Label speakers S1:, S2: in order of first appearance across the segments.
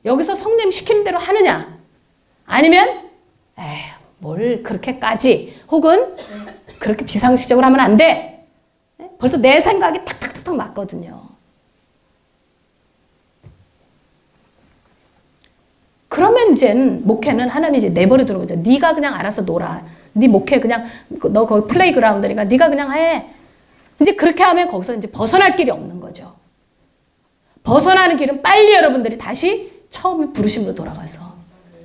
S1: 여기서 성령 시키는 대로 하느냐? 아니면 뭘 그렇게까지 혹은 그렇게 비상식적으로 하면 안 돼. 벌써 내 생각이 탁탁탁탁 맞거든요. 그러면 이젠 목회는 하나님이 이제 내버려 두는 거죠. 네가 그냥 알아서 놀아. 네 목회 그냥 너 거기 플레이그라운드니까 네가 그냥 해. 이제 그렇게 하면 거기서 이제 벗어날 길이 없는 거죠. 벗어나는 길은 빨리 여러분들이 다시 처음 부르심으로 돌아가서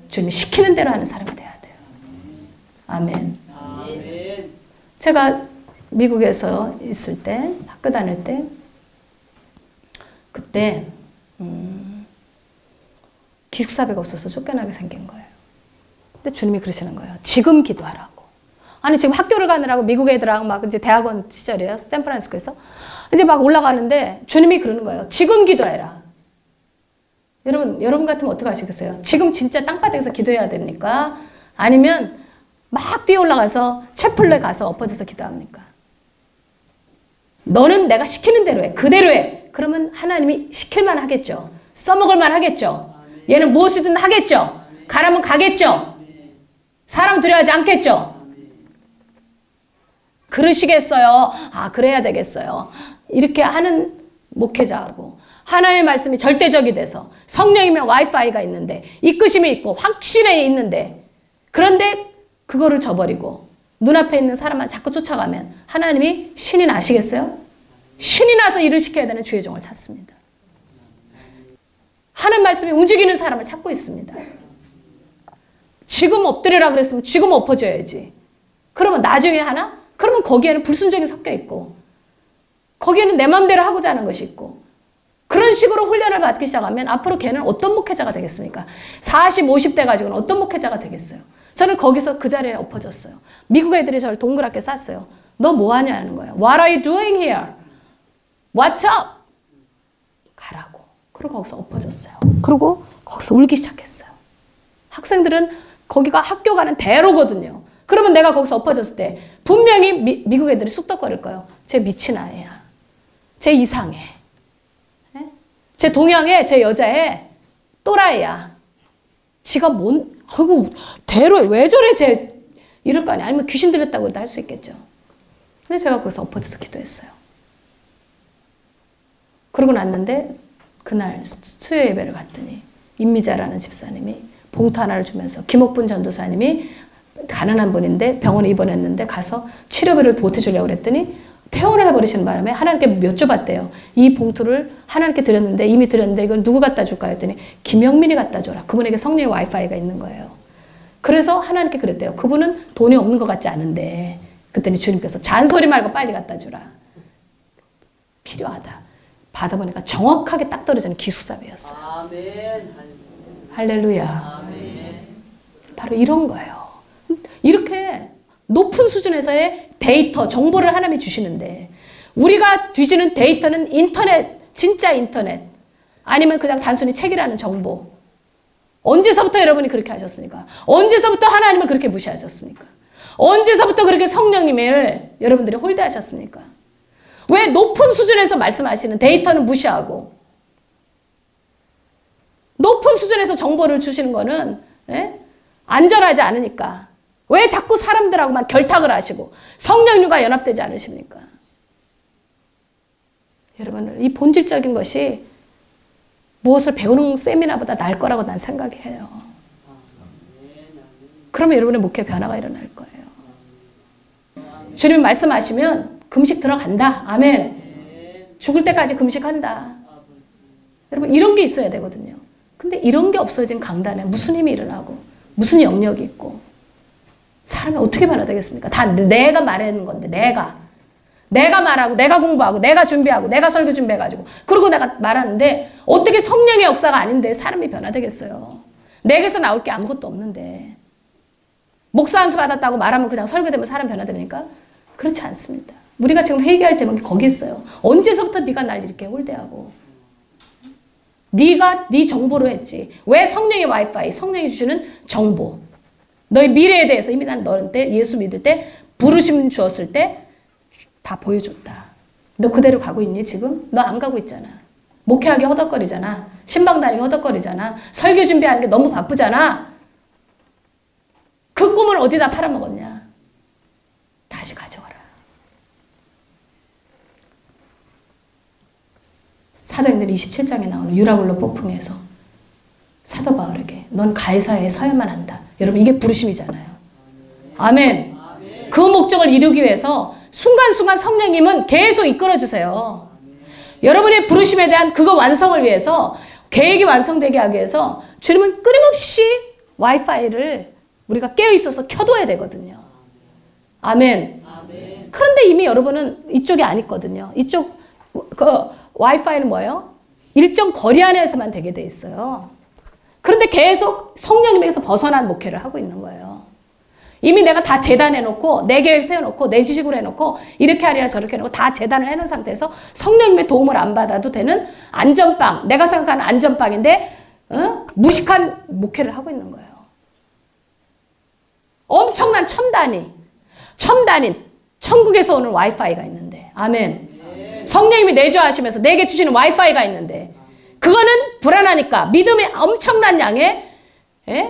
S1: 주님이 시키는 대로 하는 사람이 돼야 돼요. 아멘. 제가 미국에서 있을 때, 학교 다닐 때, 그때 기숙사비가 없어서 쫓겨나게 생긴 거예요. 근데 주님이 그러시는 거예요. 지금 기도하라고. 아니 지금 학교를 가느라고 미국 애들하고 막 이제 대학원 시절이에요. 샌프란시스코에서. 이제 막 올라가는데 주님이 그러는 거예요. 지금 기도해라. 여러분 같으면 어떻게 하시겠어요? 지금 진짜 땅바닥에서 기도해야 됩니까? 아니면 막 뛰어 올라가서 채플러에 가서 엎어져서 기도합니까? 너는 내가 시키는 대로 해. 그대로 해. 그러면 하나님이 시킬만 하겠죠. 써먹을만 하겠죠. 얘는 무엇이든 하겠죠. 가라면 가겠죠. 사람 두려워하지 않겠죠. 그러시겠어요. 아, 그래야 되겠어요. 이렇게 하는 목회자하고 하나님의 말씀이 절대적이 돼서 성령이면 와이파이가 있는데 이끄심이 있고 확신에 있는데 그런데 그거를 저버리고 눈앞에 있는 사람만 자꾸 쫓아가면 하나님이 신이 나시겠어요? 신이 나서 일을 시켜야 되는 주의 종을 찾습니다. 하는 말씀이 움직이는 사람을 찾고 있습니다. 지금 엎드리라 그랬으면 지금 엎어져야지. 그러면 나중에 하나? 그러면 거기에는 불순종이 섞여 있고 거기에는 내 마음대로 하고자 하는 것이 있고 그런 식으로 훈련을 받기 시작하면 앞으로 걔는 어떤 목회자가 되겠습니까? 40, 50대 가지고는 어떤 목회자가 되겠어요? 저는 거기서 그 자리에 엎어졌어요. 미국 애들이 저를 동그랗게 쌌어요. 너 뭐 하냐는 거예요. What are you doing here? What's up? 가라고. 그리고 거기서 엎어졌어요. 그리고 거기서 울기 시작했어요. 학생들은 거기가 학교 가는 대로거든요. 그러면 내가 거기서 엎어졌을 때 분명히 미국 애들이 쑥덕거릴 거예요. 쟤 미친 아이야. 쟤 이상해. 쟤 동양애, 쟤 여자애, 또라이야. 지가 아이고, 대로에 왜 저래, 쟤. 이럴 거 아니야. 아니면 귀신 들렸다고도 할 수 있겠죠. 근데 제가 거기서 엎어져서 기도했어요. 그러고 났는데, 그날 수요 예배를 갔더니, 임미자라는 집사님이 봉투 하나를 주면서, 김옥분 전도사님이 가난한 분인데 병원에 입원했는데 가서 치료비를 보태주려고 그랬더니, 퇴원을 해버리시는 바람에 하나님께 여쭤봤대요. 이 봉투를 하나님께 드렸는데 이미 드렸는데 이건 누구 갖다 줄까 했더니 김영민이 갖다 줘라. 그분에게 성령의 와이파이가 있는 거예요. 그래서 하나님께 그랬대요. 그분은 돈이 없는 것 같지 않은데 그랬더니 주님께서 잔소리 말고 빨리 갖다 주라. 필요하다. 받아보니까 정확하게 딱 떨어지는 기숙사비였어요. 아멘. 할렐루야. 아멘. 바로 이런 거예요. 이렇게 높은 수준에서의 데이터, 정보를 하나님이 주시는데 우리가 뒤지는 데이터는 인터넷, 진짜 인터넷 아니면 그냥 단순히 책이라는 정보. 언제서부터 여러분이 그렇게 하셨습니까? 언제서부터 하나님을 그렇게 무시하셨습니까? 언제서부터 그렇게 성령님을 여러분들이 홀대하셨습니까? 왜 높은 수준에서 말씀하시는 데이터는 무시하고 높은 수준에서 정보를 주시는 거는 안전하지 않으니까 왜 자꾸 사람들하고만 결탁을 하시고 성령님과 연합되지 않으십니까? 여러분, 이 본질적인 것이 무엇을 배우는 세미나보다 나을 거라고 난 생각해요. 그러면 여러분의 목회 변화가 일어날 거예요. 주님 말씀하시면 금식 들어간다. 아멘. 죽을 때까지 금식한다. 여러분, 이런 게 있어야 되거든요. 근데 이런 게 없어진 강단에 무슨 힘이 일어나고 무슨 영역이 있고 사람이 어떻게 변화되겠습니까? 다 내가 말하는 건데 내가 말하고 내가 공부하고 내가 준비하고 내가 설교 준비해가지고 그리고 내가 말하는데 어떻게 성령의 역사가 아닌데 사람이 변화되겠어요? 내게서 나올 게 아무것도 없는데 목사 안수 받았다고 말하면 그냥 설교되면 사람 변화되니까? 그렇지 않습니다. 우리가 지금 회개할 제목이 거기 있어요. 언제서부터 네가 날 이렇게 홀대하고 네가 네 정보로 했지. 왜 성령의 와이파이, 성령이 주시는 정보 너의 미래에 대해서 이미 난 너한테 예수 믿을 때 부르심 주었을 때 다 보여줬다. 너 그대로 가고 있니 지금? 너 안 가고 있잖아. 목회하기 허덕거리잖아. 신방 다니기 허덕거리잖아. 설교 준비하는 게 너무 바쁘잖아. 그 꿈을 어디다 팔아먹었냐? 다시 가져와라. 사도행전 27장에 나오는 유라굴로 폭풍에서 사도 바울에게 넌 가이사야에 서야만 한다. 여러분 이게 부르심이잖아요. 아멘. 그 목적을 이루기 위해서 순간순간 성령님은 계속 이끌어주세요. 여러분의 부르심에 대한 그거 완성을 위해서 계획이 완성되게 하기 위해서 주님은 끊임없이 와이파이를 우리가 깨어있어서 켜둬야 되거든요. 아멘. 그런데 이미 여러분은 이쪽이 아니거든요. 이쪽 그 와이파이는 뭐예요? 일정 거리 안에서만 되게 돼 있어요. 그런데 계속 성령님에게서 벗어난 목회를 하고 있는 거예요. 이미 내가 다 재단해놓고 내 계획 세워놓고 내 지식으로 해놓고 이렇게 하리라 저렇게 해놓고 다 재단을 해놓은 상태에서 성령님의 도움을 안 받아도 되는 안전빵, 내가 생각하는 안전빵인데 무식한 목회를 하고 있는 거예요. 엄청난 첨단인 천국에서 오는 와이파이가 있는데 아멘. 성령님이 내주하시면서 내게 주시는 와이파이가 있는데 그거는 불안하니까 믿음의 엄청난 양의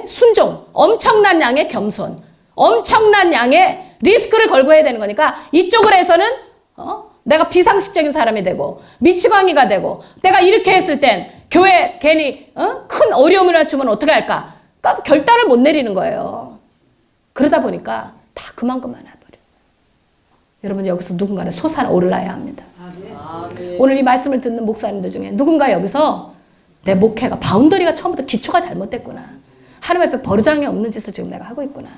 S1: 순종, 엄청난 양의 겸손, 엄청난 양의 리스크를 걸고 해야 되는 거니까 이쪽을 해서는 내가 비상식적인 사람이 되고 미치광이가 되고 내가 이렇게 했을 땐 교회 괜히 큰 어려움을 주면 어떻게 할까? 그러니까 결단을 못 내리는 거예요. 그러다 보니까 다 그만큼만 해버려요. 여러분 여기서 누군가는 솟아올라야 합니다. 오늘 이 말씀을 듣는 목사님들 중에 누군가 여기서 내 목회가 바운더리가 처음부터 기초가 잘못됐구나. 하나님 앞에 버르장이 없는 짓을 지금 내가 하고 있구나.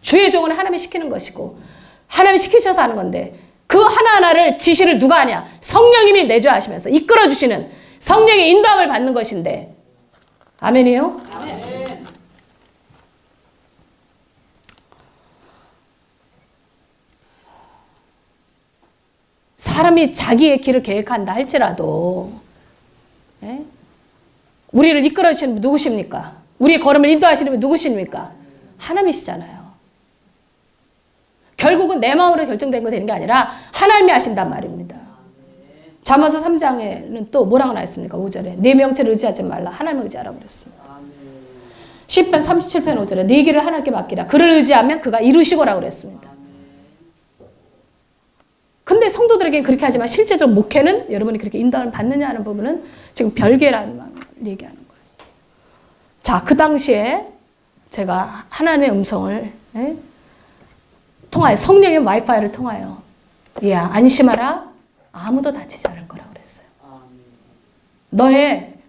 S1: 주의 종은 하나님이 시키는 것이고 하나님이 시키셔서 하는 건데 그 하나하나를 지시를 누가 하냐? 성령님이 내주하시면서 이끌어주시는 성령의 인도함을 받는 것인데 아멘이에요? 아멘. 사람이 자기의 길을 계획한다 할지라도 우리를 이끌어주시는 분 누구십니까? 우리의 걸음을 인도하시는 분 누구십니까? 하나님이시잖아요. 결국은 내 마음으로 결정된 거 되는 게 아니라 하나님이 하신단 말입니다. 잠언서 3장에는 또 뭐라고 나왔습니까? 5절에 네 명체를 의지하지 말라 하나님을 의지하라고 그랬습니다. 시편 37편 5절에 네 길을 하나님께 맡기라 그를 의지하면 그가 이루시고라고 그랬습니다. 근데 성도들에게는 그렇게 하지만 실제적으로 목회는 여러분이 그렇게 인도를 받느냐 하는 부분은 지금 별개라는 말 얘기하는 거예요. 자, 그 당시에 제가 하나님의 음성을 통하여 성령의 와이파이를 통하여 야 안심하라 아무도 다치지 않을 거라고 그랬어요.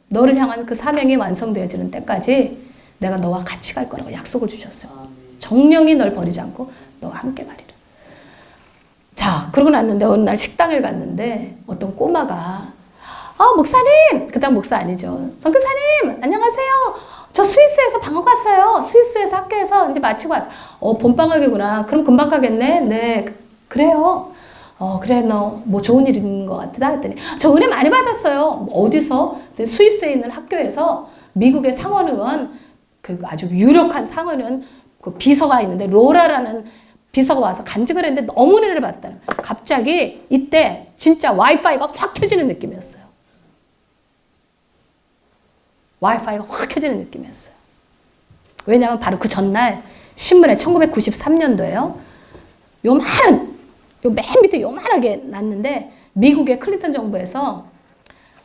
S1: 너를 향한 그 사명이 완성되어지는 때까지 내가 너와 같이 갈 거라고 약속을 주셨어요. 정령이 널 버리지 않고 너와 함께 가리라. 자, 그러고 났는데 어느 날 식당을 갔는데 어떤 꼬마가 목사님! 그다음 목사 아니죠. 선교사님! 안녕하세요. 저 스위스에서 방학 왔어요. 스위스에서 학교에서 이제 마치고 왔어요. 봄방학이구나. 그럼 금방 가겠네. 네, 그래요. 그래, 너 뭐 좋은 일 있는 것 같다 했더니 저 은혜 많이 받았어요. 어디서? 스위스에 있는 학교에서 미국의 상원의원 그 아주 유력한 상원의원 그 비서가 있는데 로라라는 비서가 와서 간증을 했는데 너무 은혜를 받았다는 거예요. 갑자기 이때 진짜 와이파이가 확 켜지는 느낌이었어요. 와이파이가 확 켜지는 느낌이었어요. 왜냐하면 바로 그 전날 신문에 1993년도에요. 맨 밑에 요만하게 났는데 미국의 클린턴 정부에서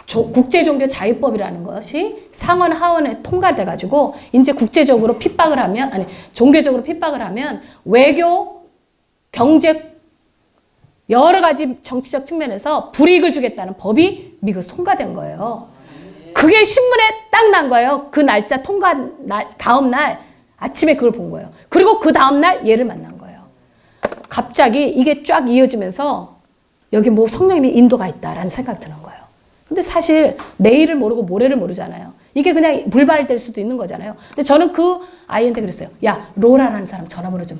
S1: 국제종교 자유법이라는 것이 상원 하원에 통과돼가지고 이제 국제적으로 핍박을 하면 종교적으로 핍박을 하면 외교, 경제 여러 가지 정치적 측면에서 불이익을 주겠다는 법이 미국에서 통과된 거예요. 그게 신문에 딱 난 거예요. 그 날짜 통과 다음 날 아침에 그걸 본 거예요. 그리고 그 다음 날 얘를 만난 거예요. 갑자기 이게 쫙 이어지면서 여기 뭐 성령님이 인도가 있다라는 생각이 드는 거예요. 근데 사실 내일을 모르고 모레를 모르잖아요. 이게 그냥 불발될 수도 있는 거잖아요. 근데 저는 그 아이한테 그랬어요. 야, 로라라는 사람 전화번호 좀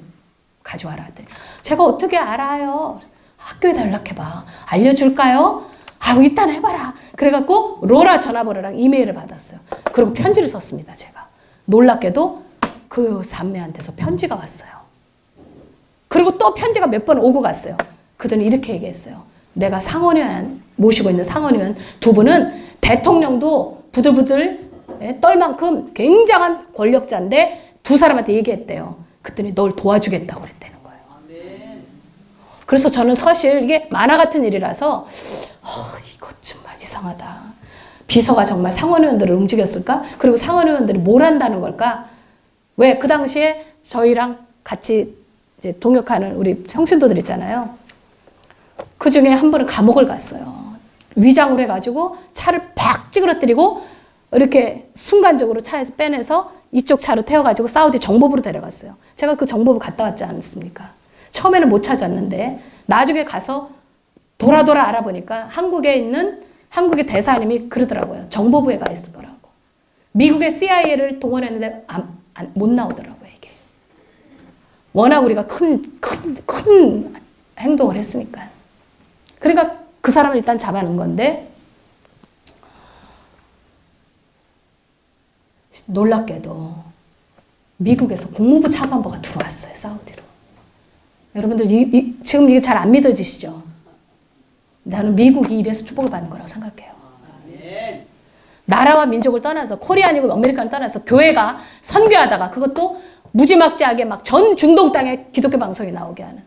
S1: 가져와라. 했더니 제가 어떻게 알아요? 학교에다 연락해봐. 알려줄까요? 일단 해봐라. 그래갖고 로라 전화번호랑 이메일을 받았어요. 그리고 편지를 썼습니다. 제가. 놀랍게도 그 산매한테서 편지가 왔어요. 그리고 또 편지가 몇 번 오고 갔어요. 그들은 이렇게 얘기했어요. 내가 상원의원 모시고 있는 상원의원 두 분은 대통령도 부들부들 떨 만큼 굉장한 권력자인데 두 사람한테 얘기했대요. 그랬더니 널 도와주겠다고 그랬다는 거예요. 그래서 저는 사실 이게 만화 같은 일이라서 이것 정말 이상하다. 비서가 정말 상원의원들을 움직였을까? 그리고 상원의원들이 뭘 한다는 걸까? 왜? 그 당시에 저희랑 같이 이제 동역하는 우리 평신도들 있잖아요. 그 중에 한 분은 감옥을 갔어요. 위장을 해가지고 차를 팍 찌그러뜨리고 이렇게 순간적으로 차에서 빼내서 이쪽 차로 태워가지고 사우디 정보부로 데려갔어요. 제가 그 정보부 갔다 왔지 않습니까? 처음에는 못 찾았는데 나중에 가서 돌아 알아보니까 한국에 있는 한국의 대사님이 그러더라고요. 정보부에 가 있을 거라고. 미국의 CIA를 동원했는데 못 나오더라고요, 이게. 워낙 우리가 큰 행동을 했으니까. 그러니까 그 사람을 일단 잡아놓은 건데, 놀랍게도 미국에서 국무부 차관보가 들어왔어요, 사우디로. 여러분들 지금 이게 잘 안 믿어지시죠? 나는 미국이 이래서 축복을 받는 거라고 생각해요. 나라와 민족을 떠나서 코리안이고 아메리카를 떠나서 교회가 선교하다가 그것도 무지막지하게 막 전 중동 땅에 기독교 방송이 나오게 하는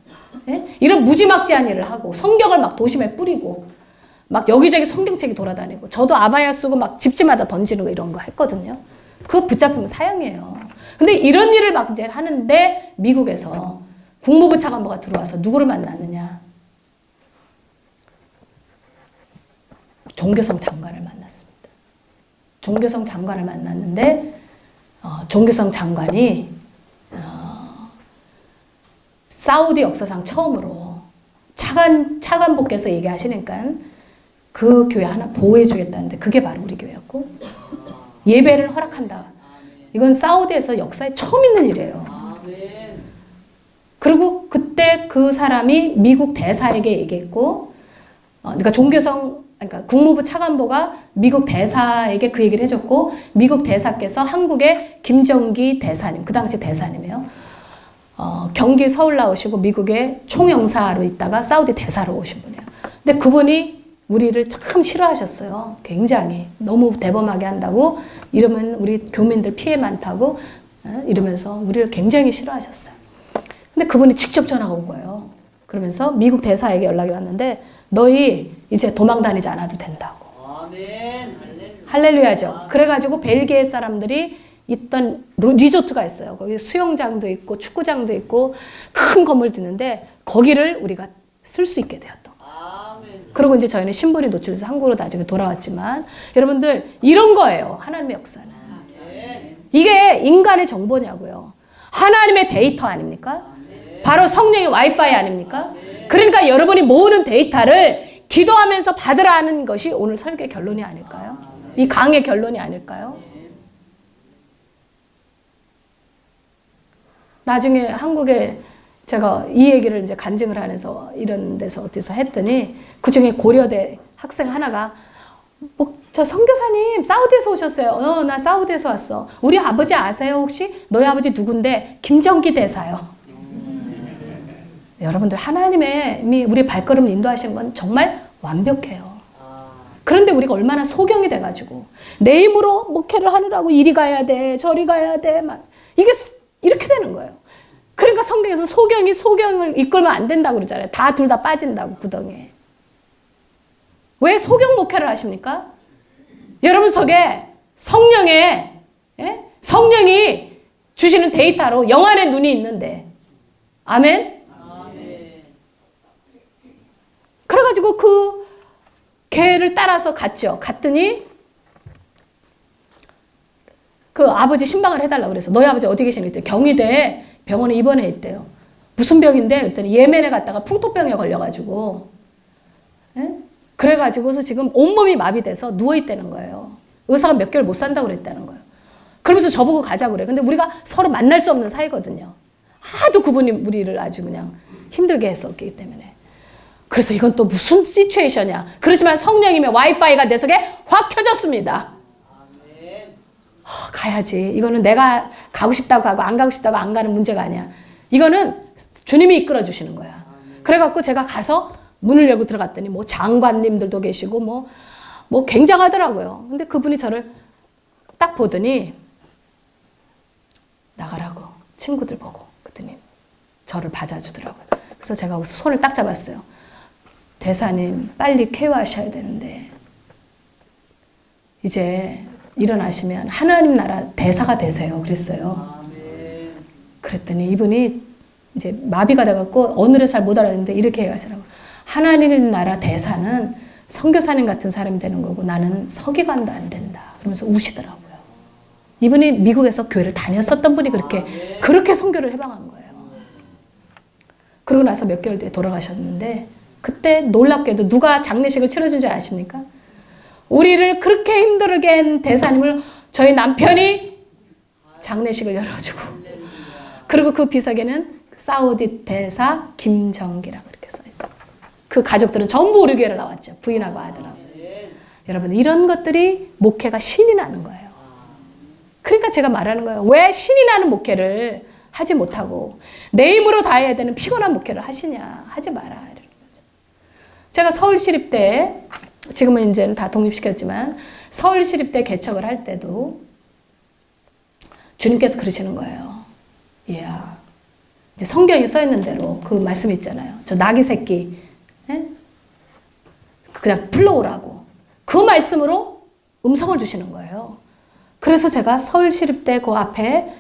S1: 이런 무지막지한 일을 하고 성경을 막 도심에 뿌리고 막 여기저기 성경책이 돌아다니고 저도 아바야 쓰고 막 집집마다 던지는 거 이런 거 했거든요. 그거 붙잡히면 사형이에요. 근데 이런 일을 막 이제 하는데 미국에서 국무부 차관보가 들어와서 누구를 만났느냐? 종교성 장관을 만났습니다. 종교성 장관을 만났는데 종교성 장관이 사우디 역사상 처음으로 차관보께서 얘기하시니까 그 교회 하나 보호해 주겠다는데 그게 바로 우리 교회였고 예배를 허락한다. 이건 사우디에서 역사에 처음 있는 일이에요. 그리고 그때 그 사람이 미국 대사에게 얘기했고 그러니까 그러니까 국무부 차관보가 미국 대사에게 그 얘기를 해줬고 미국 대사께서 한국의 김정기 대사님, 그 당시 대사님이에요. 경기 서울 나오시고 미국의 총영사로 있다가 사우디 대사로 오신 분이에요. 근데 그분이 우리를 참 싫어하셨어요. 굉장히 너무 대범하게 한다고 이러면 우리 교민들 피해 많다고 이러면서 우리를 굉장히 싫어하셨어요. 근데 그분이 직접 전화가 온 거예요. 그러면서 미국 대사에게 연락이 왔는데 너희 이제 도망 다니지 않아도 된다고. 아멘. 할렐루야죠. 그래가지고 벨기에 사람들이 있던 리조트가 있어요. 거기 수영장도 있고 축구장도 있고 큰 건물도 있는데 거기를 우리가 쓸 수 있게 되었던 거예요. 그리고 이제 저희는 신분이 노출돼서 한국으로 나중에 돌아왔지만 여러분들 이런 거예요. 하나님의 역사는. 이게 인간의 정보냐고요. 하나님의 데이터 아닙니까? 바로 성령의 와이파이 아닙니까? 그러니까 여러분이 모으는 데이터를 기도하면서 받으라 하는 것이 오늘 설교의 결론이 아닐까요? 이 강의 결론이 아닐까요? 나중에 한국에 제가 이 얘기를 이제 간증을 하면서 이런 데서 어디서 했더니 그 중에 고려대 학생 하나가 저 선교사님 사우디에서 오셨어요. 나 사우디에서 왔어. 우리 아버지 아세요 혹시? 너희 아버지 누군데? 김정기 대사요. 여러분들 하나님이 우리 발걸음을 인도하시는 건 정말 완벽해요. 그런데 우리가 얼마나 소경이 돼가지고 내 힘으로 목회를 하느라고 이리 가야 돼 저리 가야 돼 막 이게 이렇게 되는 거예요. 그러니까 성경에서 소경을 이끌면 안 된다고 그러잖아요. 둘 다 빠진다고 구덩이에. 왜 소경 목회를 하십니까? 여러분 속에 성령이 주시는 데이터로 영안의 눈이 있는데 아멘? 그래가지고 그 걔를 따라서 갔죠. 갔더니 그 아버지 신방을 해달라고 그래서 너희 아버지 어디 계시니? 그랬더니 경희대 병원에 입원해 있대요. 무슨 병인데? 그랬더니 예멘에 갔다가 풍토병에 걸려가지고 그래가지고서 지금 온몸이 마비돼서 누워있다는 거예요. 의사가 몇 개월 못 산다고 그랬다는 거예요. 그러면서 저보고 가자고 그래. 근데 우리가 서로 만날 수 없는 사이거든요. 하도 그분이 우리를 아주 그냥 힘들게 했었기 때문에. 그래서 이건 또 무슨 시츄에이션이야. 그렇지만 성령님의 와이파이가 내 속에 확 켜졌습니다. 가야지. 이거는 내가 가고 싶다고 가고 안 가고 싶다고 안 가는 문제가 아니야. 이거는 주님이 이끌어 주시는 거야. 그래갖고 제가 가서 문을 열고 들어갔더니 뭐 장관님들도 계시고 뭐 뭐 굉장하더라고요. 근데 그분이 저를 딱 보더니 나가라고 친구들 보고 그랬더니 저를 받아주더라고요. 그래서 제가 거기서 손을 딱 잡았어요. 대사님 빨리 쾌유하셔야 되는데 이제 일어나시면 하나님 나라 대사가 되세요. 그랬어요. 그랬더니 이분이 이제 마비가 돼갖고 어느새 잘 못 알아듣는데 이렇게 얘기하시라고. 하나님 나라 대사는 선교사님 같은 사람이 되는 거고 나는 서기관도 안 된다. 그러면서 우시더라고요. 이분이 미국에서 교회를 다녔었던 분이 그렇게 선교를 해방한 거예요. 그러고 나서 몇 개월 뒤에 돌아가셨는데 그때 놀랍게도 누가 장례식을 치러준 줄 아십니까? 우리를 그렇게 힘들게 한 대사님을 저희 남편이 장례식을 열어주고 그리고 그 비석에는 사우디 대사 김정기라고 이렇게 써있어요. 그 가족들은 전부 우리 교회를 나왔죠. 부인하고 아들하고. 여러분 이런 것들이 목회가 신이 나는 거예요. 그러니까 제가 말하는 거예요. 왜 신이 나는 목회를 하지 못하고 내 힘으로 다 해야 되는 피곤한 목회를 하시냐. 하지 마라. 이러는 거죠. 제가 서울시립대 지금은 이제는 다 독립시켰지만 서울시립대 개척을 할 때도 주님께서 그러시는 거예요. 이야, 이제 성경에 써 있는 대로 그 말씀 있잖아요. 저 나귀 새끼 그냥 불러오라고 그 말씀으로 음성을 주시는 거예요. 그래서 제가 서울시립대 그 앞에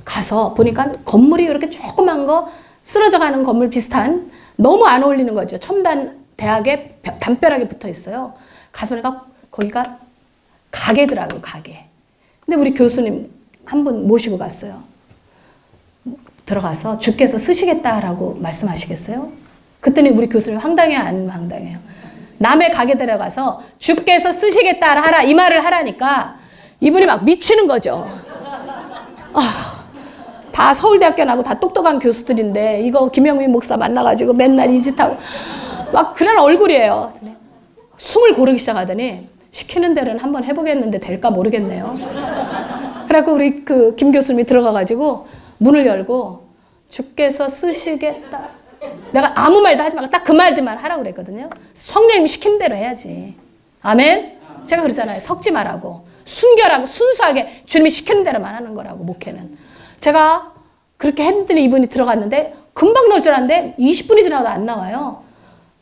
S1: 가서 보니까 건물이 이렇게 조그만 거 쓰러져가는 건물 비슷한 너무 안 어울리는 거죠. 첨단 대학에 담벼락에 붙어 있어요. 가서 보니까 거기가 가게더라고요. 가게. 근데 우리 교수님 한 분 모시고 갔어요. 들어가서 주께서 쓰시겠다라고 말씀하시겠어요? 그랬더니 우리 교수님 황당해요? 안 황당해요? 남의 가게 들어가서 주께서 쓰시겠다 하라 이 말을 하라니까 이분이 막 미치는 거죠. 다 서울대학교 나고 다 똑똑한 교수들인데 이거 김영민 목사 만나가지고 맨날 이 짓하고 막 그런 얼굴이에요. 숨을 고르기 시작하더니 시키는 대로는 한번 해보겠는데 될까 모르겠네요. 그래갖고 우리 그 김 교수님이 들어가가지고 문을 열고 주께서 쓰시겠다. 내가 아무 말도 하지 말고 딱 그 말들만 하라고 그랬거든요. 성령님이 시킨 대로 해야지. 아멘? 제가 그러잖아요. 섞지 말라고. 순결하고 순수하게 주님이 시키는 대로만 하는 거라고 목회는. 제가 그렇게 했더니 이분이 들어갔는데 금방 나올 줄 알았는데 20분이 지나도 안 나와요.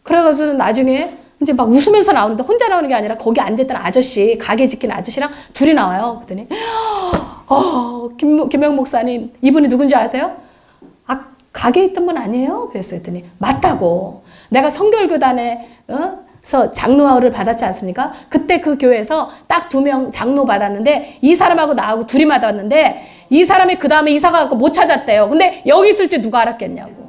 S1: 그래가지고 나중에 이제 막 웃으면서 나오는데 혼자 나오는 게 아니라 거기 앉았던 아저씨, 가게 지키는 아저씨랑 둘이 나와요. 그랬더니 김명 목사님 이분이 누군지 아세요? 가게에 있던 분 아니에요? 그랬어요. 그랬더니 맞다고. 내가 성결교단에서 장로를 받았지 않습니까? 그때 그 교회에서 딱 2명 장로 받았는데 이 사람하고 나하고 둘이 받았는데 이 사람이 그 다음에 이사 가고 못 찾았대요. 근데 여기 있을 줄 누가 알았겠냐고.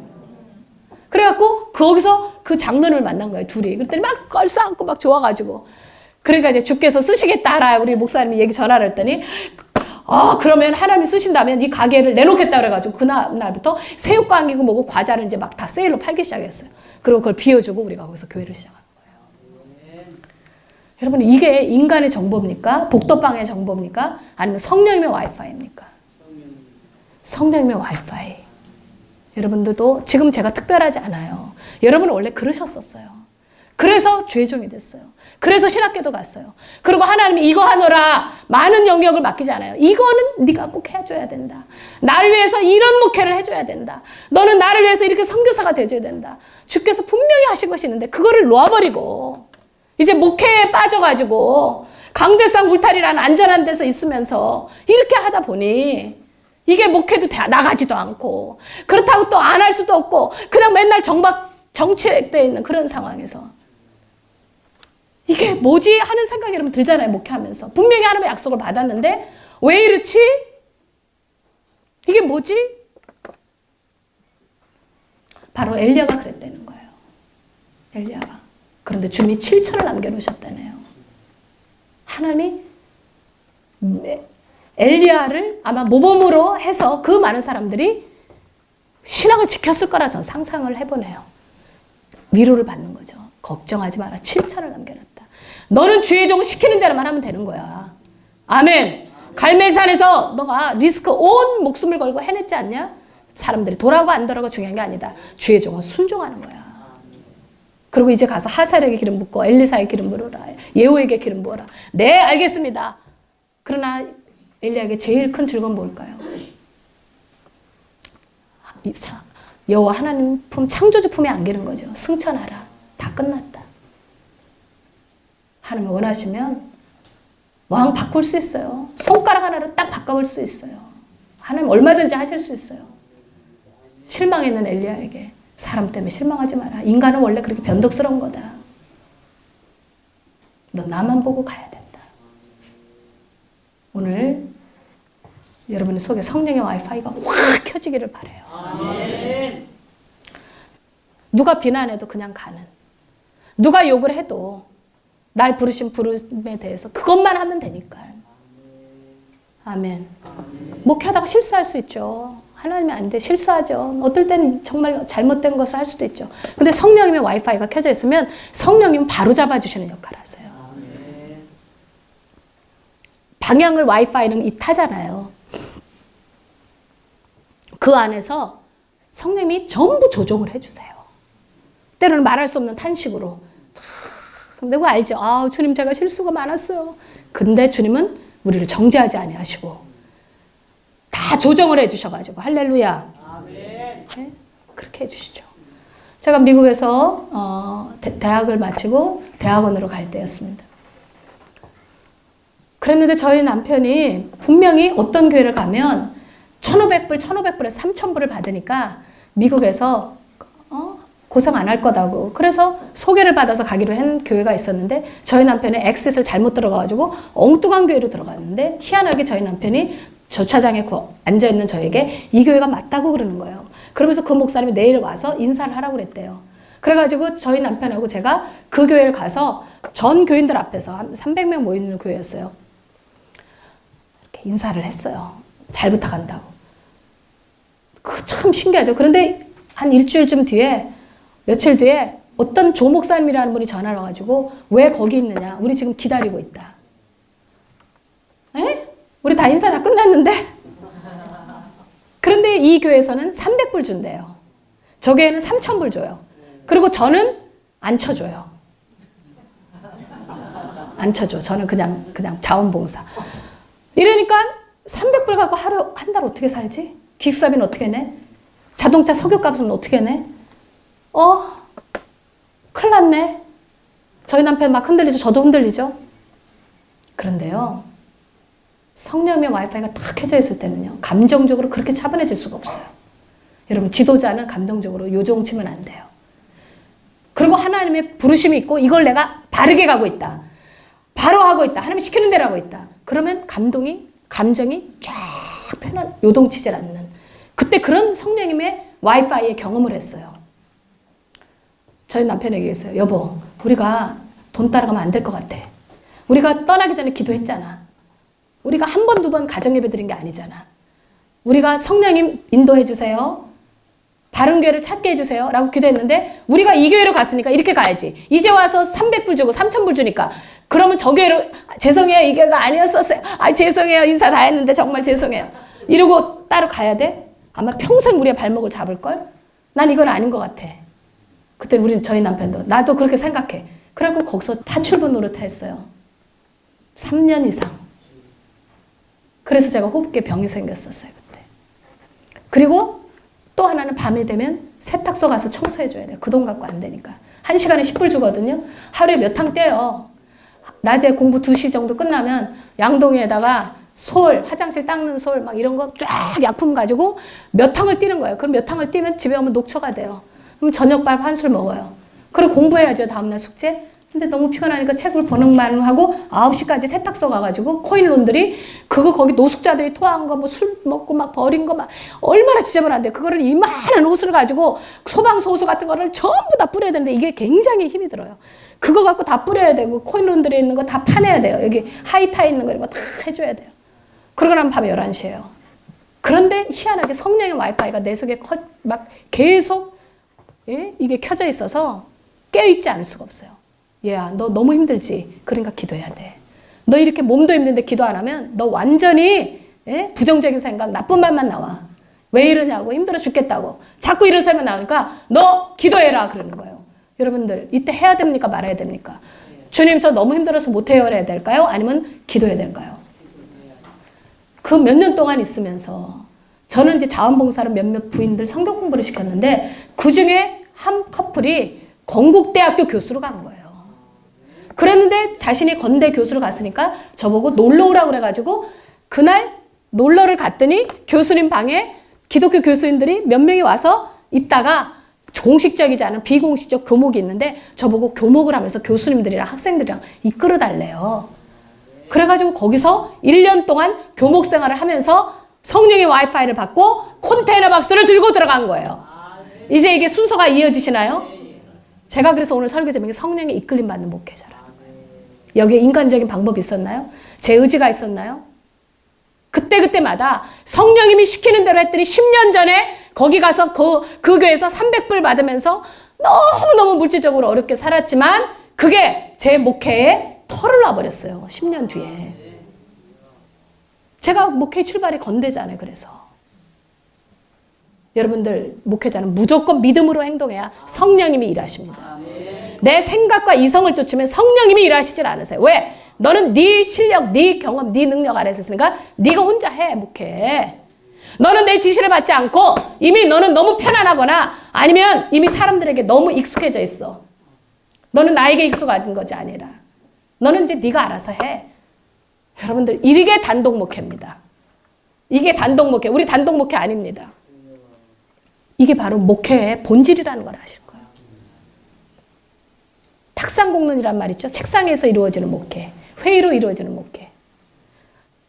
S1: 그래갖고 거기서 그 장로를 만난 거예요. 둘이. 그랬더니 막 껄싸안고 막 좋아가지고. 그러니까 이제 주께서 쓰시겠다. 우리 목사님이 얘기 전화를 했더니 그러면 하나님이 쓰신다면 이 가게를 내놓겠다 그래가지고 그날부터 새우깡 안기고 뭐고 과자를 이제 막 다 세일로 팔기 시작했어요. 그리고 그걸 비워주고 우리가 거기서 교회를 시작한 거예요. 여러분 이게 인간의 정보입니까? 복덕방의 정보입니까? 아니면 성령님의 와이파이입니까? 성령님의 와이파이. 여러분들도 지금 제가 특별하지 않아요. 여러분은 원래 그러셨었어요. 그래서 주의 종이 됐어요. 그래서 신학교도 갔어요. 그리고 하나님이 이거 하노라 많은 영역을 맡기지 않아요. 이거는 네가 꼭 해줘야 된다. 나를 위해서 이런 목회를 해줘야 된다. 너는 나를 위해서 이렇게 선교사가 돼줘야 된다. 주께서 분명히 하신 것이 있는데 그거를 놓아버리고 이제 목회에 빠져가지고 강대상 울타리라는 안전한 데서 있으면서 이렇게 하다 보니 이게 목회도 나가지도 않고 그렇다고 또 안 할 수도 없고 그냥 맨날 정치되어 있는 그런 상황에서 이게 뭐지 하는 생각이 여러분 들잖아요. 목회하면서. 분명히 하나님의 약속을 받았는데 왜 이렇지? 이게 뭐지? 바로 엘리야가 그랬다는 거예요. 엘리야가. 그런데 주님이 7천을 남겨놓으셨다네요. 하나님이 엘리야를 아마 모범으로 해서 그 많은 사람들이 신앙을 지켰을 거라 저는 상상을 해보네요. 위로를 받는 거죠. 걱정하지 마라. 7천을 남겨놨다. 너는 주의 종을 시키는 대로만 하면 되는 거야. 아멘. 갈멜산에서 너가 리스크 온 목숨을 걸고 해냈지 않냐? 사람들이 돌아오고 안 돌아오고 중요한 게 아니다. 주의 종은 순종하는 거야. 그리고 이제 가서 하살에게 기름 붓고 엘리사에게 기름 부어라. 예후에게 기름 부어라. 네, 알겠습니다. 그러나 엘리야에게 제일 큰 즐거움은 뭘까요? 여호와 하나님 품, 창조주 품에 안기는 거죠. 승천하라. 다 끝났다. 하나님 원하시면 왕 바꿀 수 있어요. 손가락 하나로 딱 바꿔볼 수 있어요. 하나님 얼마든지 하실 수 있어요. 실망했는 엘리야에게 사람 때문에 실망하지 마라. 인간은 원래 그렇게 변덕스러운 거다. 너 나만 보고 가야 된다. 오늘 여러분 속에 성령의 와이파이가 확 켜지기를 바라요. 아멘. 누가 비난해도 그냥 가는. 누가 욕을 해도 날 부르신 부름에 대해서 그것만 하면 되니까. 아멘. 목회하다가 실수할 수 있죠. 하나님이 안 돼. 실수하죠. 어떨 때는 정말 잘못된 것을 할 수도 있죠. 근데 성령님의 와이파이가 켜져 있으면 성령님 바로 잡아주시는 역할을 하세요. 방향을 와이파이는 이 타잖아요. 그 안에서 성령님이 전부 조종을 해주세요. 때로는 말할 수 없는 탄식으로. 내가 알죠. 아, 주님 제가 실수가 많았어요. 근데 주님은 우리를 정죄하지 아니하시고 다 조정을 해주셔가지고 할렐루야. 네? 그렇게 해주시죠. 제가 미국에서 대학을 마치고 대학원으로 갈 때였습니다. 그랬는데 저희 남편이 분명히 어떤 교회를 가면 1,500불에서 3,000불을 받으니까 미국에서 고생 안 할 거다고. 그래서 소개를 받아서 가기로 한 교회가 있었는데 저희 남편이 엑싯을 잘못 들어가가지고 엉뚱한 교회로 들어갔는데 희한하게 저희 남편이 주차장에 앉아있는 저에게 이 교회가 맞다고 그러는 거예요. 그러면서 그 목사님이 내일 와서 인사를 하라고 그랬대요. 그래가지고 저희 남편하고 제가 그 교회를 가서 전 교인들 앞에서 한 300명 모이는 교회였어요. 이렇게 인사를 했어요. 잘 부탁한다고. 그 참 신기하죠. 그런데 한 일주일쯤 뒤에 며칠 뒤에 어떤 조 목사님이라는 분이 전화를 와가지고 왜 거기 있느냐. 우리 지금 기다리고 있다. 에? 우리 다 인사 다 끝났는데? 그런데 이 교회에서는 300불 준대요. 저 교회는 3,000불 줘요. 그리고 저는 안 쳐줘요. 안 쳐줘. 저는 그냥 자원봉사. 이러니까 300불 갖고 하루 한 달 어떻게 살지? 기숙사비는 어떻게 내? 자동차 석유값은 어떻게 내? 큰일 났네. 저희 남편 막 흔들리죠. 저도 흔들리죠. 그런데요. 성령의 와이파이가 딱 켜져 있을 때는요. 감정적으로 그렇게 차분해질 수가 없어요. 여러분 지도자는 감정적으로 요동치면 안 돼요. 그리고 하나님의 부르심이 있고 이걸 내가 바르게 가고 있다. 바로 하고 있다. 하나님이 시키는 대로 하고 있다. 그러면 감정이 쫙 편안 요동치질 않는. 그때 그런 성령님의 와이파이의 경험을 했어요. 저희 남편에게 얘기했어요. 여보, 우리가 돈 따라가면 안 될 것 같아. 우리가 떠나기 전에 기도했잖아. 우리가 한 번, 두 번 가정예배 드린 게 아니잖아. 우리가 성령님 인도해 주세요. 바른 교회를 찾게 해주세요. 라고 기도했는데 우리가 이 교회로 갔으니까 이렇게 가야지. 이제 와서 300불 주고 3,000불 주니까 그러면 저 교회로 죄송해요. 이 교회가 아니었었어요. 죄송해요. 인사 다 했는데 정말 죄송해요. 이러고 따로 가야 돼? 아마 평생 우리의 발목을 잡을걸? 난 이건 아닌 것 같아. 그때 저희 남편도 나도 그렇게 생각해. 그래갖고 거기서 파출부 노릇했어요. 3년 이상. 그래서 제가 호흡기에 병이 생겼었어요. 그때. 그리고 또 하나는 밤이 되면 세탁소 가서 청소해줘야 돼요. 그 돈 갖고 안 되니까. 1시간에 10불 주거든요. 하루에 몇 탕 떼요. 낮에 공부 2시 정도 끝나면 양동이에다가 화장실 닦는 솔 막 이런 거 쫙 약품 가지고 몇 탕을 띄는 거예요. 그럼 몇 탕을 띄면 집에 오면 녹초가 돼요. 그럼 저녁밥 한 술 먹어요. 그리고 공부해야죠. 다음날 숙제. 근데 너무 피곤하니까 책을 보는만 하고 9시까지 세탁소 가가지고 코인론들이 그거 거기 노숙자들이 토한 거 뭐 술 먹고 막 버린 거 막 얼마나 지저분한데 그거를 이만한 호수를 가지고 소방소수 같은 거를 전부 다 뿌려야 되는데 이게 굉장히 힘이 들어요. 그거 갖고 다 뿌려야 되고 코인론들에 있는 거 다 파내야 돼요. 여기 하이타에 있는 거 이런 거 다 해줘야 돼요. 그러고 나면 밤 11시예요. 그런데 희한하게 성령의 와이파이가 내 속에 막 계속 이게 켜져 있어서 깨어있지 않을 수가 없어요. 얘야, 너 너무 힘들지? 그러니까 기도해야 돼. 너 이렇게 몸도 힘든데 기도 안 하면 너 완전히 부정적인 생각, 나쁜 말만 나와. 왜 이러냐고, 힘들어 죽겠다고. 자꾸 이런 사람이 나오니까 너 기도해라 그러는 거예요. 여러분들 이때 해야 됩니까? 말아야 됩니까? 주님 저 너무 힘들어서 못해요 해야 될까요? 아니면 기도해야 될까요? 그 몇 년 동안 있으면서 저는 이제 자원봉사를 몇몇 부인들 성경 공부를 시켰는데 그중에 한 커플이 건국대학교 교수로 간 거예요. 그랬는데 자신이 건대 교수로 갔으니까 저보고 놀러 오라고 그래가지고 그날 놀러를 갔더니 교수님 방에 기독교 교수님들이 몇 명이 와서 있다가 공식적이지 않은 비공식적 교목이 있는데 저보고 교목을 하면서 교수님들이랑 학생들이랑 이끌어 달래요. 그래가지고 거기서 1년 동안 교목 생활을 하면서 성령의 와이파이를 받고 컨테이너 박스를 들고 들어간 거예요. 이제 이게 순서가 이어지시나요? 제가 그래서 오늘 설교 제목이 성령의 이끌림 받는 목회자라는 거예요. 여기에 인간적인 방법이 있었나요? 제 의지가 있었나요? 그때마다 성령님이 시키는 대로 했더니 10년 전에 거기 가서 그 교회에서 300불 받으면서 너무너무 물질적으로 어렵게 살았지만 그게 제 목회에 털을 놔버렸어요. 10년 뒤에. 제가 목회 출발이 건대잖아요. 그래서. 여러분들 목회자는 무조건 믿음으로 행동해야 성령님이 일하십니다. 내 생각과 이성을 쫓으면 성령님이 일하시질 않으세요. 왜? 너는 네 실력, 네 경험, 네 능력 아래서 있으니까 네가 혼자 해, 목회. 너는 내 지시를 받지 않고 이미 너는 너무 편안하거나 아니면 이미 사람들에게 너무 익숙해져 있어. 너는 나에게 익숙한 것이 아니라 너는 이제 네가 알아서 해. 여러분들 이게 단독 목회입니다. 이게 단독 목회. 우리 단독 목회 아닙니다. 이게 바로 목회의 본질이라는 걸 아실 거예요. 탁상공론이란 말 있죠. 책상에서 이루어지는 목회. 회의로 이루어지는 목회.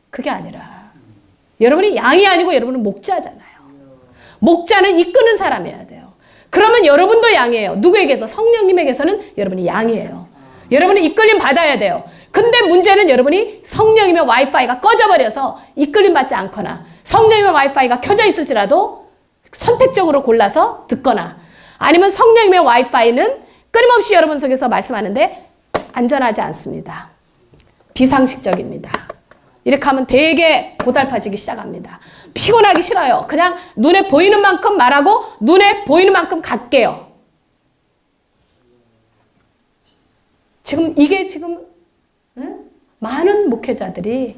S1: 그게 아니라 여러분이 양이 아니고 여러분은 목자잖아요. 목자는 이끄는 사람이어야 돼요. 그러면 여러분도 양이에요. 누구에게서? 성령님에게서는 여러분이 양이에요. 여러분은 이끌림 받아야 돼요. 근데 문제는 여러분이 성령님의 와이파이가 꺼져버려서 이끌림 받지 않거나 성령님의 와이파이가 켜져 있을지라도 선택적으로 골라서 듣거나 아니면 성령님의 와이파이는 끊임없이 여러분 속에서 말씀하는데 안전하지 않습니다. 비상식적입니다. 이렇게 하면 되게 고달파지기 시작합니다. 피곤하기 싫어요. 그냥 눈에 보이는 만큼 말하고 눈에 보이는 만큼 갈게요. 이게 지금 많은 목회자들이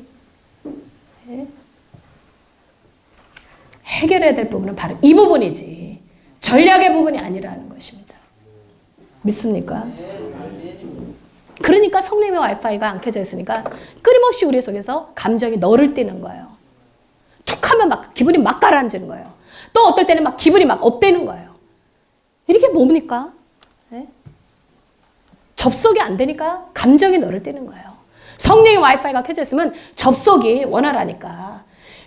S1: 해결해야 될 부분은 바로 이 부분이지 전략의 부분이 아니라는 것입니다. 믿습니까? 그러니까 성령의 와이파이가 안 켜져 있으니까 끊임없이 우리 속에서 감정이 너를 띄는 거예요. 툭 하면 막 기분이 막 가라앉는 거예요. 또 어떨 때는 막 기분이 막 업되는 거예요. 이게 뭡니까? 네? 접속이 안 되니까 감정이 너를 띄는 거예요. 성령의 와이파이가 켜져 있으면 접속이 원활하니까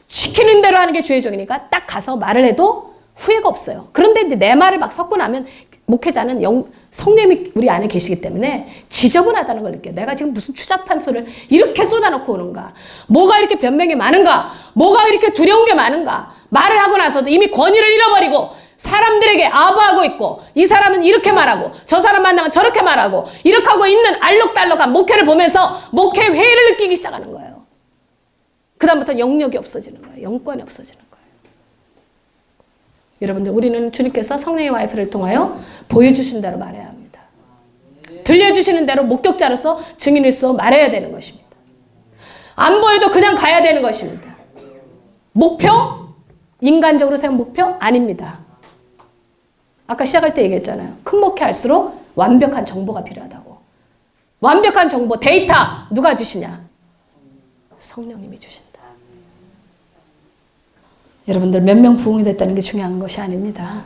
S1: 시키는 대로 하는 게 주의 종이니까 딱 가서 말을 해도 후회가 없어요. 그런데 이제 내 말을 막 섞고 나면 목회자는 성령님이 우리 안에 계시기 때문에 지저분하다는 걸 느껴요. 내가 지금 무슨 추잡한 소리를 이렇게 쏟아놓고 오는가? 뭐가 이렇게 변명이 많은가? 뭐가 이렇게 두려운 게 많은가? 말을 하고 나서도 이미 권위를 잃어버리고 사람들에게 아부하고 있고 이 사람은 이렇게 말하고 저 사람 만나면 저렇게 말하고 이렇게 하고 있는 알록달록한 목회를 보면서 목회 회의를 느끼기 시작하는 거예요. 그 다음부터 영역이 없어지는 거예요. 영권이 없어지는 거예요. 여러분들 우리는 주님께서 성령의 와이프를 통하여 보여주신 대로 말해야 합니다. 들려주시는 대로 목격자로서 증인으로서 말해야 되는 것입니다. 안 보여도 그냥 가야 되는 것입니다. 목표? 인간적으로 세운 목표? 아닙니다. 아까 시작할 때 얘기했잖아요. 큰 목회할수록 완벽한 정보가 필요하다고. 완벽한 정보, 데이터 누가 주시냐? 성령님이 주신다. 여러분들 몇 명 부흥이 됐다는 게 중요한 것이 아닙니다.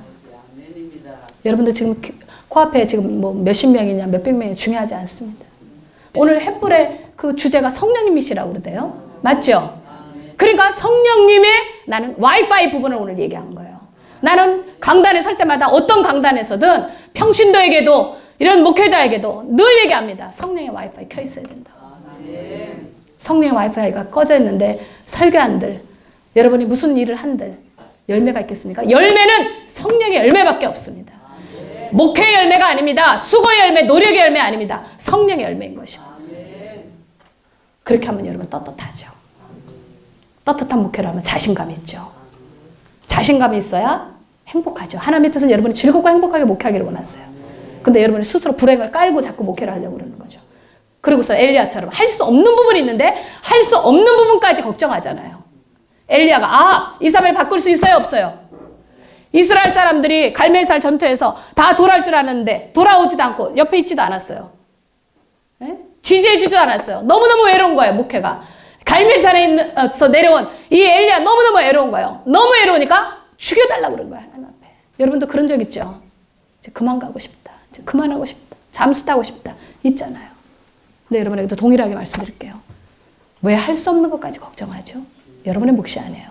S1: 여러분들 지금 코앞에 지금 뭐 몇십 명이냐 몇백 명이 중요하지 않습니다. 오늘 햇불의 그 주제가 성령님이시라고 그러대요. 맞죠? 그러니까 성령님의 나는 와이파이 부분을 오늘 얘기한 거예요. 나는 강단에 설 때마다 어떤 강단에서든 평신도에게도 이런 목회자에게도 늘 얘기합니다. 성령의 와이파이 켜 있어야 된다고. 성령의 와이파이가 꺼져 있는데 설교한들 여러분이 무슨 일을 한들 열매가 있겠습니까? 열매는 성령의 열매밖에 없습니다. 목회의 열매가 아닙니다. 수고의 열매, 노력의 열매 아닙니다. 성령의 열매인 것입니다. 그렇게 하면 여러분 떳떳하죠. 떳떳한 목회를 하면 자신감이 있죠. 자신감이 있어야 행복하죠. 하나님의 뜻은 여러분이 즐겁고 행복하게 목회하기를 원하세요. 근데 여러분이 스스로 불행을 깔고 자꾸 목회를 하려고 그러는 거죠. 그리고서 엘리야처럼 할 수 없는 부분이 있는데 할 수 없는 부분까지 걱정하잖아요. 엘리야가 이사벨 바꿀 수 있어요, 없어요? 이스라엘 사람들이 갈멜살 전투에서 다 돌아올 줄 아는데 돌아오지도 않고 옆에 있지도 않았어요. 네? 지지해주지도 않았어요. 너무너무 외로운 거예요, 목회가. 갈멜산에서 내려온 이 엘리야 너무너무 외로운 거예요. 너무 외로우니까 죽여달라고 그런 거야, 하나님 앞에. 여러분도 그런 적 있죠? 이제 그만 가고 싶다. 이제 그만하고 싶다. 잠수 타고 싶다. 있잖아요. 근데 여러분에게도 동일하게 말씀드릴게요. 왜 할 수 없는 것까지 걱정하죠? 여러분의 몫이 아니에요.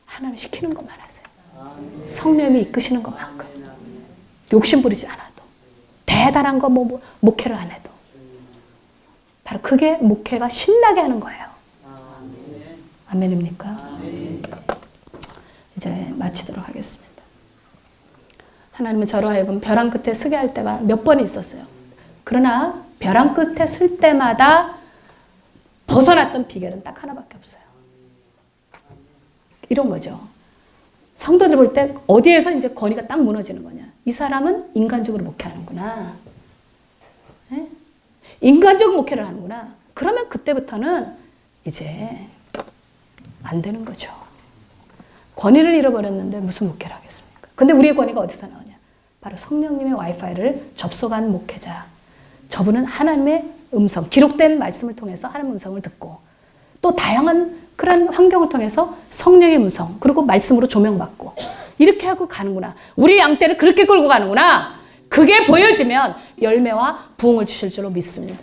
S1: 하나님 시키는 것만 하세요. 성령님이 이끄시는 것만큼. 욕심 부리지 않아도. 대단한 거 목회를 안 해도. 바로 그게 목회가 신나게 하는 거예요. 아멘입니까? 이제 마치도록 하겠습니다. 하나님은 저로 하여금 벼랑 끝에 서게 할 때가 몇 번 있었어요. 그러나 벼랑 끝에 설 때마다 벗어났던 비결은 딱 하나밖에 없어요. 이런 거죠. 성도들 볼 때 어디에서 이제 권위가 딱 무너지는 거냐. 이 사람은 인간적으로 목회하는구나. 네? 인간적 목회를 하는구나. 그러면 그때부터는 이제 안 되는 거죠. 권위를 잃어버렸는데 무슨 목회를 하겠습니까? 근데 우리의 권위가 어디서 나오냐? 바로 성령님의 와이파이를 접속한 목회자. 저분은 하나님의 음성, 기록된 말씀을 통해서 하나님의 음성을 듣고 또 다양한 그런 환경을 통해서 성령의 음성, 그리고 말씀으로 조명받고 이렇게 하고 가는구나. 우리 양떼를 그렇게 끌고 가는구나. 그게 보여지면 열매와 부흥을 주실 줄로 믿습니다.